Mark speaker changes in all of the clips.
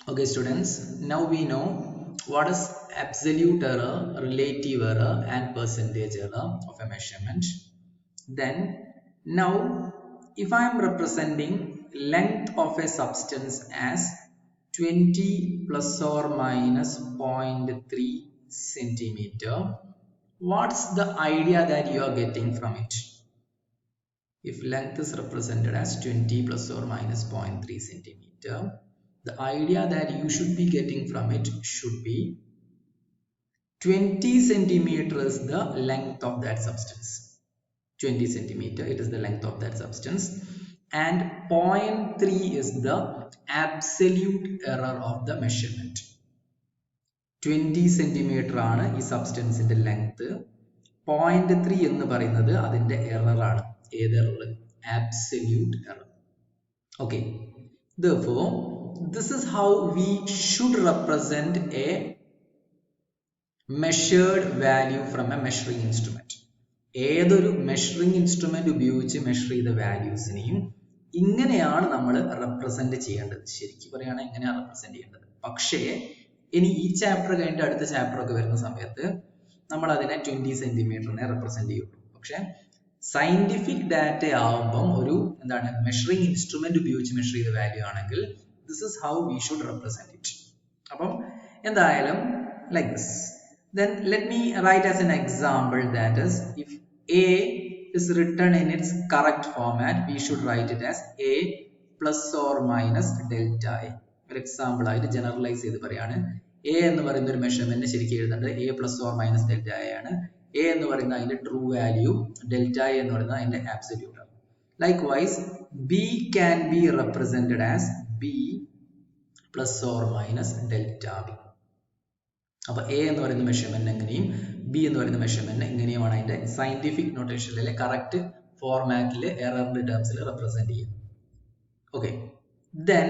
Speaker 1: Okay, students, now we know what is absolute error, relative error, and percentage error of a measurement. Then, now, if I am representing length of a substance as 20 plus or minus 0.3 centimeter, what's the idea that you are getting from it? If length is represented as 20 plus or minus 0.3 centimeter, the idea that you should be getting from it should be 20 centimeter is the length of that substance. 20 centimeter, it is the length of that substance, and 0.3 is the absolute error of the measurement. 20 centimeter ആണ് ഈ സബ്സ്റ്റൻസിന്റെ length. 0.3 എന്ന് പറയുന്നത് അതിന്റെ error ആണ്. ഏത് error? Absolute error. Okay. Therefore, this is how we should represent a measured value from a measuring instrument. ഏതൊരു measuring instrument ഉപയോഗിച്ച് measure ചെയ്ത വാല്യൂസിനെയും ഇങ്ങനെയാണ് നമ്മൾ റെപ്രസെന്റ് ചെയ്യേണ്ടത്. ശരിക്കും പറയുകയാണെങ്കിൽ ഇങ്ങനെയാണ് റെപ്രസെന്റ് ചെയ്യേണ്ടത്. പക്ഷേ ഇനി ഈ ചാപ്റ്റർ കഴിഞ്ഞിട്ട് അടുത്ത ചാപ്റ്റർ ഒക്കെ വരുന്ന സമയത്ത് നമ്മൾ അതിനെ 20 സെന്റിമീറ്ററിനെ റെപ്രസെന്റ് ചെയ്യുള്ളൂ. പക്ഷെ സയന്റിഫിക് ഡാറ്റ ആവുമ്പം ഒരു എന്താണ് മെഷറിംഗ് ഇൻസ്ട്രുമെന്റ് ഉപയോഗിച്ച് മെഷർ ചെയ്ത വാല്യൂ ആണെങ്കിൽ this is how we should represent it. അപ്പം എന്തായാലും like this. Then let me write as an example, that is, if A is written in its correct format, we should write it as A plus or minus delta A. ഒരു example ആയിട്ട് generalise ചെയ്ത് പറയാണ്. A എന്ന് പറയുന്ന ഒരു measurement ശരിക്കും എഴുതേണ്ടത് A plus or minus delta A ആണ്. A എന്ന് പറയുന്ന അതിന്റെ ട്രൂ വാല്യൂ, delta A എന്ന് പറയുന്നത് അതിന്റെ ആബ്സല്യൂട്ട് ആണ്. Likewise, B can be represented as B plus or minus delta B. അപ്പോൾ എ എന്ന് പറയുന്ന മെഷർമെന്റ് എങ്ങനെയും ബി എന്ന് പറയുന്ന മെഷർമെന്റ് എങ്ങനെയുമാണ് അതിന്റെ സയന്റിഫിക് നൊട്ടേഷനിലെ കറക്റ്റ് ഫോർമാറ്റിൽ എററിന്റെ ടേംസിൽ റെപ്രസെന്റ് ചെയ്യുന്നത്. Okay, then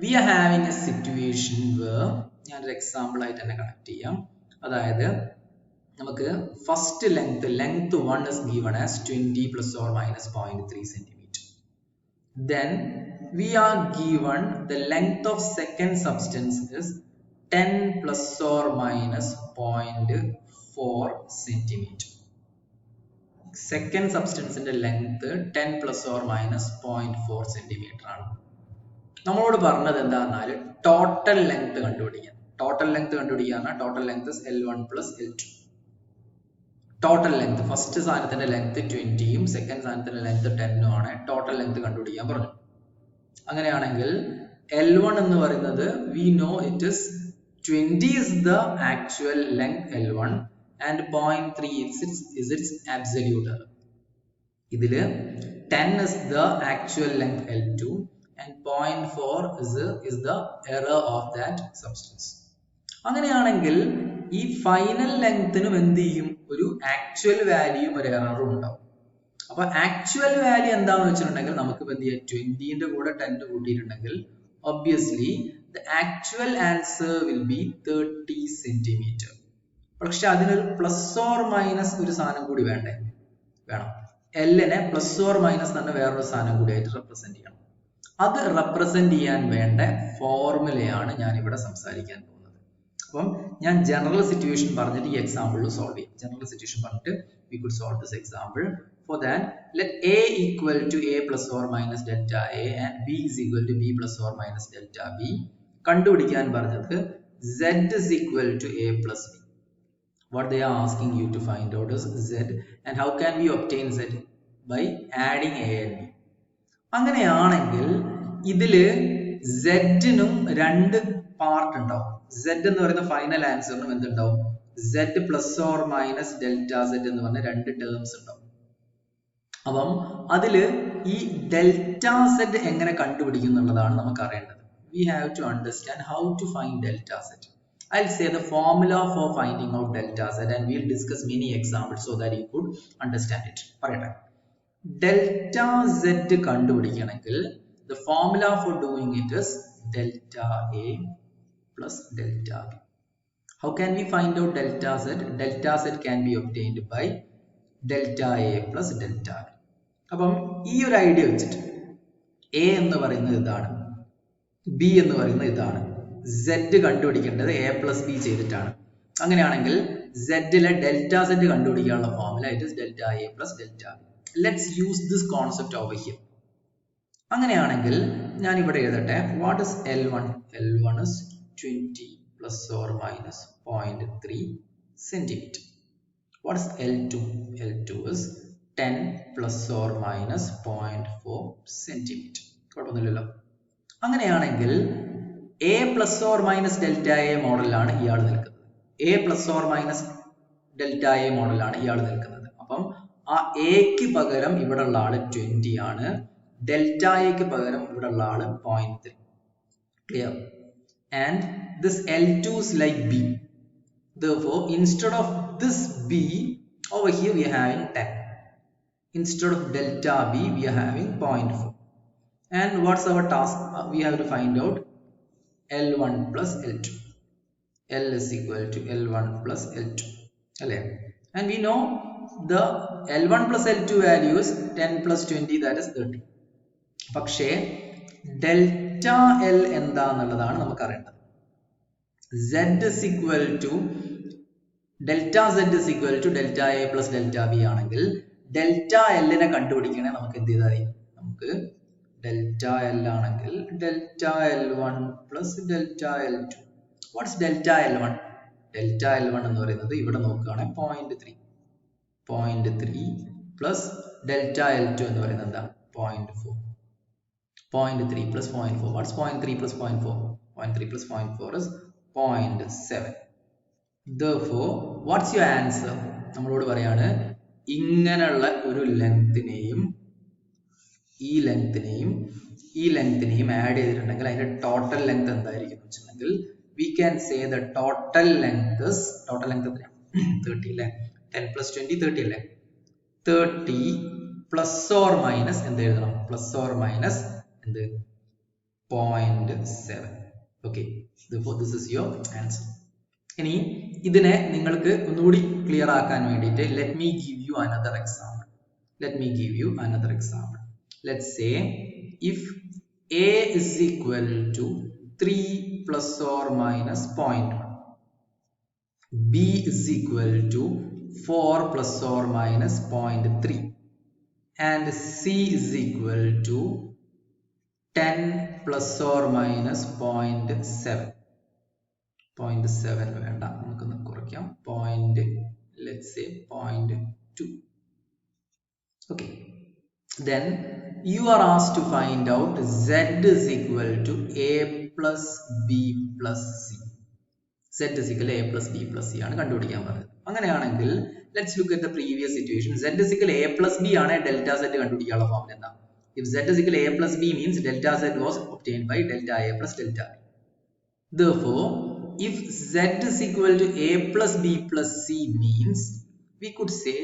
Speaker 1: we are having a situation where ഞാനൊരു എക്സാമ്പിൾ ആയിട്ട് തന്നെ കണക്ട് ചെയ്യാം. അതായത് നമുക്ക് first length 1 is given as 20 plus or minus 0.3 centimeter. Then we are given the length of second substance is 10 plus or minus 0.4 centimeter. Second substance in the length 10 plus or minus 0.4 centimeter ആണ്. നമ്മളോട് പറഞ്ഞത് എന്താണെന്നാൽ total length കണ്ടുപിടിക്കാൻ. Total length കണ്ടുപിടിക്കാന്ന് total length L1 plus L2. Total length first സാധനത്തിന്റെ length 20യും second സാധനത്തിന്റെ length 10ഉം ആണ്. ടോട്ടൽ ലെങ്ത് കണ്ടുപിടിക്കാൻ പറഞ്ഞു. അങ്ങനെയാണെങ്കിൽ L1 എന്ന് പറയുന്നത് we know it is 20 is the actual length L1 and 0.3 is its absolute error. ഇതില് 10 is the actual length L2 and 0.4 is the error of that substance. അങ്ങനെയാണെങ്കിൽ ഈ ഫൈനൽ ലെങ്ത്തിനും എന്ത് ചെയ്യും? ഒരു ആക്ച്വൽ വാല്യൂയും ഒരു എററും ഉണ്ടാവും. അപ്പൊ ആക്ച്വൽ വാല്യൂ എന്താണെന്ന് വെച്ചിട്ടുണ്ടെങ്കിൽ നമുക്ക് എന്ത് ചെയ്യാം? 20ന്റെ കൂടെ 10 കൂട്ടിയിട്ടുണ്ടെങ്കിൽ obviously the actual answer will be 30 centimeter. പക്ഷെ അതിനൊരു പ്ലസ് ഓർ മൈനസ് ഒരു സാധനം കൂടി വേണ്ടേ? വേണം. എല്ലിനെ പ്ലസ് ഓർ മൈനസ് തന്നെ വേറൊരു സാധനം കൂടി ആയിട്ട് റെപ്രസെന്റ് ചെയ്യണം. അത് റെപ്രസെന്റ് ചെയ്യാൻ വേണ്ട ഫോർമുലയാണ് ഞാൻ ഇവിടെ സംസാരിക്കാൻ പോകുന്നത്. അപ്പം ഞാൻ ജനറൽ സിറ്റുവേഷൻ പറഞ്ഞിട്ട് ഈ എക്സാമ്പിളിൽ സോൾവ് ചെയ്യും. ജനറൽ സിറ്റുവേഷൻ പറഞ്ഞിട്ട് we could solve this example. For that, let A equal to A plus or minus delta A and B is equal to B plus or minus delta B. കണ്ടുപിടിക്കാൻ പറഞ്ഞത് Z is equal to A plus B. What they are asking you to find out is Z, and how can we obtain Z? By adding A and B. അങ്ങനെയാണെങ്കിൽ ഇതില് Z-നും രണ്ട് part ഉണ്ടാവും. Z എന്ന് പറയുന്ന final ആൻസറിനും എന്തുണ്ടാവും? Z plus or minus delta Z എന്ന് പറഞ്ഞ രണ്ട് ടേംസ് ഉണ്ടാവും. അപ്പം അതില് ഈ ഡെൽറ്റ Z എങ്ങനെ കണ്ടുപിടിക്കും എന്നുള്ളതാണ് നമുക്ക് അറിയേണ്ടത്. We have to understand how to find delta Z. I'll say the formula for finding out delta Z and we'll discuss many examples so that you could understand it. പറയട്ടെ. Delta Z കണ്ടുപിടിക്കണമെങ്കിൽ the formula for doing it is delta A plus delta B. How can we find out delta Z? Delta Z can be obtained by delta A plus delta B. അപ്പം ഈ ഒരു idea വെച്ചിട്ട് A എന്ന് പറയുന്നത് ഇതാണ്, B എന്ന് പറയുന്നത് ഇതാണ്. z കണ്ടുപിടിക്കേണ്ടത് a plus b ചെയ്തിട്ടാണ്. അങ്ങനെയാണെങ്കിൽ z-ലെ ഡെൽറ്റ z കണ്ടുപിടിക്കാനുള്ള formula it is delta a plus delta b. Let's use this concept over here. അങ്ങനെയാണെങ്കിൽ ഞാൻ ഇവിടെ എഴുതട്ടെ, what is L1? L1 is 20 plus or minus 0.3 centimeter. What is L2? L2 is 10 plus or minus 0.4 centimeter. കുഴപ്പമൊന്നുമില്ലല്ലോ. അങ്ങനെയാണെങ്കിൽ a plus or minus delta a മോഡലാണ് ഇയാൾ നിൽക്കുന്നത്. a plus or minus delta a മോഡലാണ് ഇയാൾ നിൽക്കുന്നത്. അപ്പം ആ എക്ക് പകരം ഇവിടെ ഉള്ള ആള് 20 ആണ്, ഡെൽറ്റ എക്ക് പകരം ഇവിടെ ഉള്ള ആള് 0.3. Clear? And this L2 is like b. Therefore, instead of this b, over here we are having 10. Instead of delta b, we are having 0.4. And what's our task? We have to find out L1 plus L2. L is equal to L1 plus L2. And we know the L1 plus L2 value is 10 plus 20, that is 30. പക്ഷേ delta L എന്താന്നുള്ളതാണ് നമുക്ക് അറിയേണ്ടത്. z is equal to delta z is equal to delta a plus delta b ആണെങ്കിൽ delta എല്ലിനെ കണ്ടുപിടിക്കണേ നമുക്ക് എന്ത് ചെയ്താൽ മതി? നമുക്ക് ഡെൽറ്റ എൽ ആണെങ്കിൽ delta L1 plus delta L2. What's delta L1? Delta L1 എന്ന് പറയുന്നത് ഇവിടെ നോക്കുകയാണെങ്കിൽ 0.3 പ്ലസ് ഡെൽറ്റ L2 എന്ന് പറയുന്നത് എന്താ? 0.4. 0.3 plus 0.4. What's 0.3 plus 0.4? 0.3 plus 0.4 is 0.7. Therefore, what's your answer? നമ്മളോട് പറയാണ് ഇങ്ങനെയുള്ള ഒരു ലെങ്തിനെയും ഈ ലെങ്തിനെയും ആഡ് ചെയ്തിട്ടുണ്ടെങ്കിൽ അതിന്റെ ടോട്ടൽ ലെങ്ത് എന്തായിരിക്കും വെച്ചിട്ടുണ്ടെങ്കിൽ we can say the total length is, total length എത്രയാണ്? 30 അല്ലേ? 10 plus 20 30 അല്ലേ? 30 plus or minus എന്ത് എഴുതണം? Plus or minus എന്ത്? 0.7. Okay, therefore this is your answer. ഇനി ഇതിനെ നിങ്ങൾക്ക് ഒന്നുകൂടി ക്ലിയർ ആക്കാൻ വേണ്ടിയിട്ട് let me give you another example. Let's say if a is equal to 3 plus or minus 0.1, b is equal to 4 plus or minus 0.3, and c is equal to 10 plus or minus 0.7. 0.7 വേണ്ട, നമുക്കൊന്ന് കുറയ്ക്കാം. Let's say 0.2. Okay. Then you are asked to find out z is equal to a plus b plus c. Z is equal to a plus b plus c ആണ് കണ്ടുപിടിക്കാൻ പറഞ്ഞത്. അങ്ങനെയാണെങ്കിൽ let's look at the previous situation. Z is equal to a plus b ആണ് delta z കണ്ടുപിടിക്കാനുള്ള formula എന്താ? If z is equal to a plus b means delta z was obtained by delta a plus delta b. Therefore, if z is equal to a plus b plus c means we could say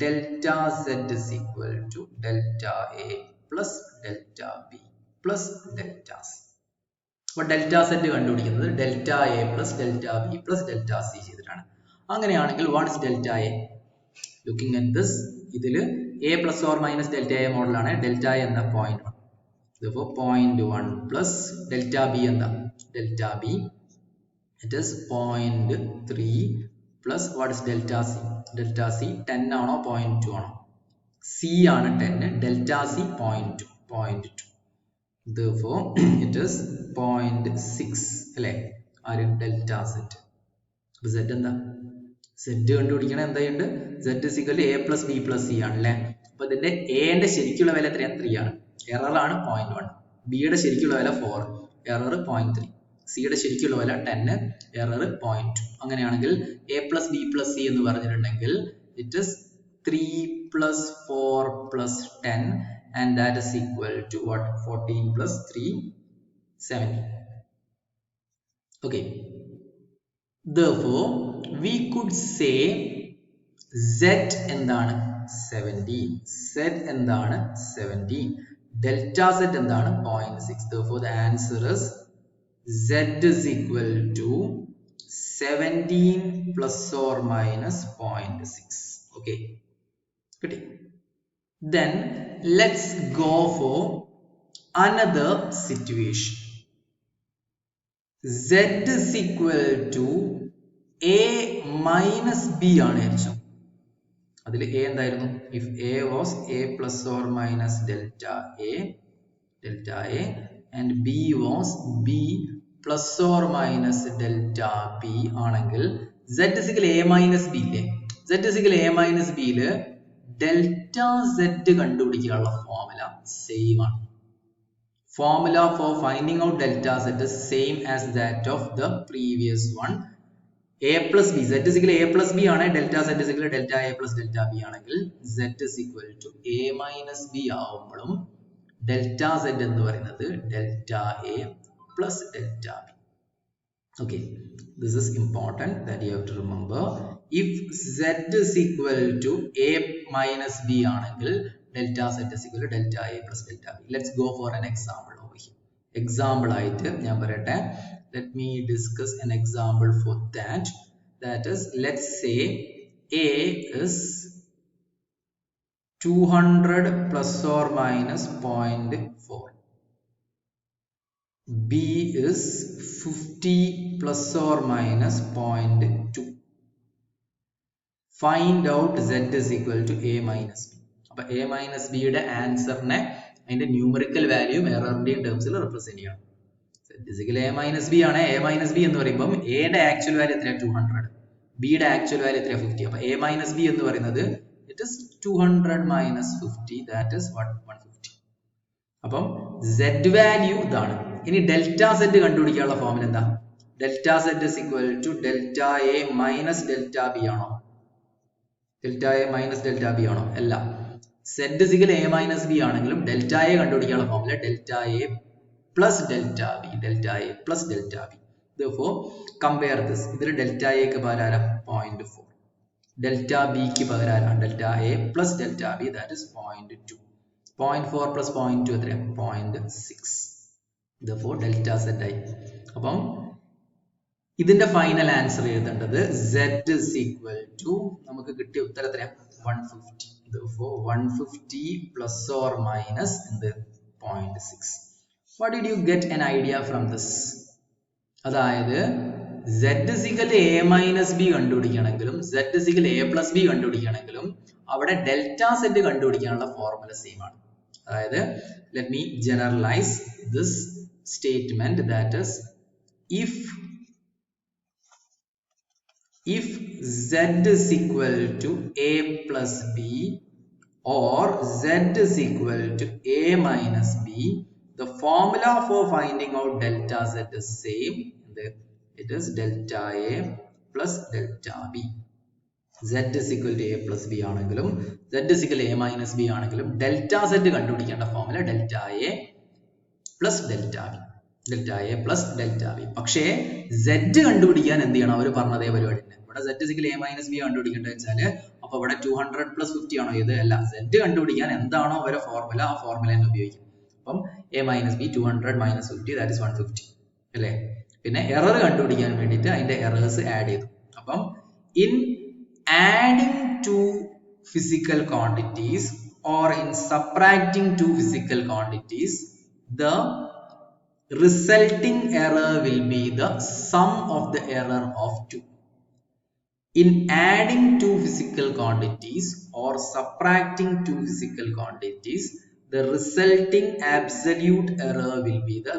Speaker 1: delta z is equal to delta a plus delta b plus delta c. അപ്പോൾ delta set കണ്ടുപിടിക്കുന്നത് delta a plus delta b plus delta c ചെയ്തിട്ടാണ്. അങ്ങനെയാണെങ്കിൽ what is delta a? Looking at this, ഇതിൽ a plus or minus delta a മോഡലാണ്. Delta a എന്ന 0.1. Therefore 0.1 plus delta b എന്താ? Delta b it is 0.3 plus what is delta c? Delta c 10 ആണോ 0.2 ആണോ? C ആണ് 10, delta c 0.2. Therefore it is 0.6 അല്ലേ? ആര്? Delta set. അപ്പൊ z എന്താ? z കണ്ടുപിടിക്കണ എന്തായുണ്ട്? z is equal to a plus b plus c ആണല്ലേ? അപ്പൊ ഇതിന്റെ a ന്റെ ശരിക്കുള്ള വില എത്രയാണ്? 3 ആണ്. എറർ ആണ് 0.1. b യുടെ ശരിക്കുള്ള വില 4, എറർ 0.3. c യുടെ ശരിക്കുള്ള വില 10, എറർ 0.2. അങ്ങനെയാണെങ്കിൽ a plus b plus c എന്ന് പറഞ്ഞിട്ടുണ്ടെങ്കിൽ it is 3 plus 4 plus 10 and that is equal to what? 14 plus 3 17. Okay, therefore we could say z എന്താണ്? 17. z എന്താണ്? 17. delta z എന്താണ്? 0.6. Therefore the answer is z is equal to 17 plus or minus 0.6. Okay, good. Then let's go for another situation. z is equal to a minus b ആണ് വിചാരിച്ചു. അതിൽ a എന്തായിരുന്നു? if a was a plus or minus delta a and b was b plus or minus delta b ആണെങ്കിൽ z is equal a minus b ഇല്ലേ? z is equal a minus b ല് delta z കണ്ടുപിടിക്കാനുള്ള formula same ആണ്. Formula for finding out delta z is same as that of the previous one. A plus b, z is equal to a plus b ആണ്, delta z is equal to delta a plus delta b ആണെങ്കിൽ z is equal to a minus b ആവുമ്പോഴും delta z എന്ന് പറയുന്നത് delta a plus delta b. Okay, this is important that you have to remember. If z is equal to a minus b ആണെങ്കിൽ delta z is equal to delta a plus delta b. Let's go for an example over here. Example ആയിട്ട് ഞാൻ പറയട്ടെ. Let me discuss an example for that. That is, let's say a is 200 plus or minus 0.4. b is 50 plus or minus 0.2. Find out z is equal to a minus b. അപ്പോൾ a minus b യുടെ ആൻസറിനെ അതിന്റെ numerical വാല്യൂയും എററിന്റെയും ടേംസിൽ represent ചെയ്യണം. z is equal to a minus b ആണ്. a minus b എന്ന് പറയുമ്പോൾ a യുടെ actual value എത്രയാണ്? 200. b യുടെ ആക്ച്വൽ വാല്യൂ എത്രയാണ്? 50. അപ്പോൾ a minus b എന്ന് പറയുന്നത് it is 200 minus 50, that is what? 150. അപ്പം z വാല്യൂ ഇതാണ്. ഇനി ഡെൽറ്റ z കണ്ടുപിടിക്കാനുള്ള ഫോർമുല എന്താ? Delta z is equal to delta a minus delta b ആണോ? Delta a minus delta b ആണോ? അല്ല. z is equal to a minus b ആണെങ്കിലും delta a കണ്ടുപിടിക്കാനുള്ള formula delta a plus delta b, delta a plus delta b. Therefore, compare this. ഇതിൽ delta a ക്ക് പകരം ആരാ? 0.4. delta b ക്ക് പകരം ആരാ? delta a plus delta b, that is 0.2. 0.4 plus 0.2 എത്രയാണ്? 0.6. Therefore, delta z ആയി. അപ്പം ഇതിന്റെ ഫൈനൽ ആൻസർ എഴുതേണ്ടത് z is equal to നമുക്ക് കിട്ടിയ ഉത്തരം എത്രയാണ്? 150. Therefore, 150 plus or minus 0.6. What did you get an idea from this? അതായത് z is equal to a minus b കണ്ടുപിടിക്കണമെങ്കിലും z is equal to a plus b കണ്ടുപിടിക്കണമെങ്കിലും അവിടെ delta z കണ്ടുപിടിക്കാനുള്ള formula same ആണ്. അതായത് let me generalize this statement, that is, if z is equal to a plus b or z is equal to a minus b, the formula for finding out delta z is same. It is delta a plus delta b. Z is equal to a plus b ആണെങ്കിലും z is equal to a minus b ആണെങ്കിലും delta z കണ്ടുപിടിക്കേണ്ട formula delta a plus delta b. delta a plus delta b. പക്ഷേ z കണ്ടുപിടിക്കാൻ എന്ത് ചെയ്യണം? അവർ പറഞ്ഞതേ പരിപാടി തന്നെ. ഇവിടെ z is equal to a minus b കണ്ടുപിടിക്കേണ്ടത് വെച്ചാൽ അപ്പോൾ ഇവിടെ 200 plus 50 ആണോ? ഇത് അല്ല. z കണ്ടുപിടിക്കാൻ എന്താണോ അവരുടെ ഫോർമുല, ആ ഫോർമുല തന്നെ ഉപയോഗിക്കും. അപ്പം a minus b 200 minus 50, that is 150 അല്ലേ? പിന്നെ എറർ കണ്ടുപിടിക്കാൻ വേണ്ടിയിട്ട് അതിന്റെ എറേഴ്സ് ആഡ് ചെയ്തു. അപ്പം in adding two physical quantities or in subtracting two physical quantities, the resulting error will be the sum of the error of two. In adding two physical quantities or subtracting two physical quantities, the resulting absolute error will be the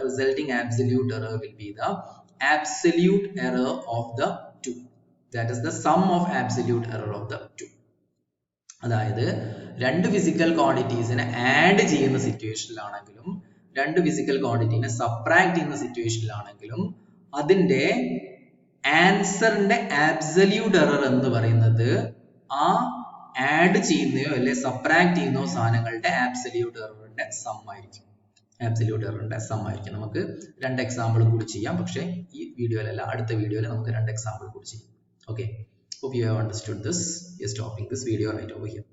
Speaker 1: absolute error of the two. That is the sum of absolute error of the two. അതായത് രണ്ട് physical ക്വാണ്ടിറ്റീസിനെ add ചെയ്യുന്ന സിറ്റുവേഷനിലാണെങ്കിലും രണ്ട് physical ക്വാണ്ടിറ്റീനെ subtract ചെയ്യുന്ന സിറ്റുവേഷനിലാണെങ്കിലും അതിന്റെ ആൻസറിന്റെ absolute error എന്ന് പറയുന്നത് ആ add ചെയ്യുന്നയോ അല്ലെ സബ്ട്രാക്ട് ചെയ്യുന്നോ സാധനങ്ങളുടെ ആബ്സല്യൂട്ട് എററിന്റെ സം ആയിരിക്കും. നമുക്ക് രണ്ട് എക്സാമ്പിൾ കൂടി ചെയ്യാം. പക്ഷേ ഈ വീഡിയോയിലല്ല, അടുത്ത വീഡിയോയിൽ നമുക്ക് രണ്ട് എക്സാമ്പിൾ കൂടി ചെയ്യാം. Okay, hope you have understood this. We are stopping this video right over here.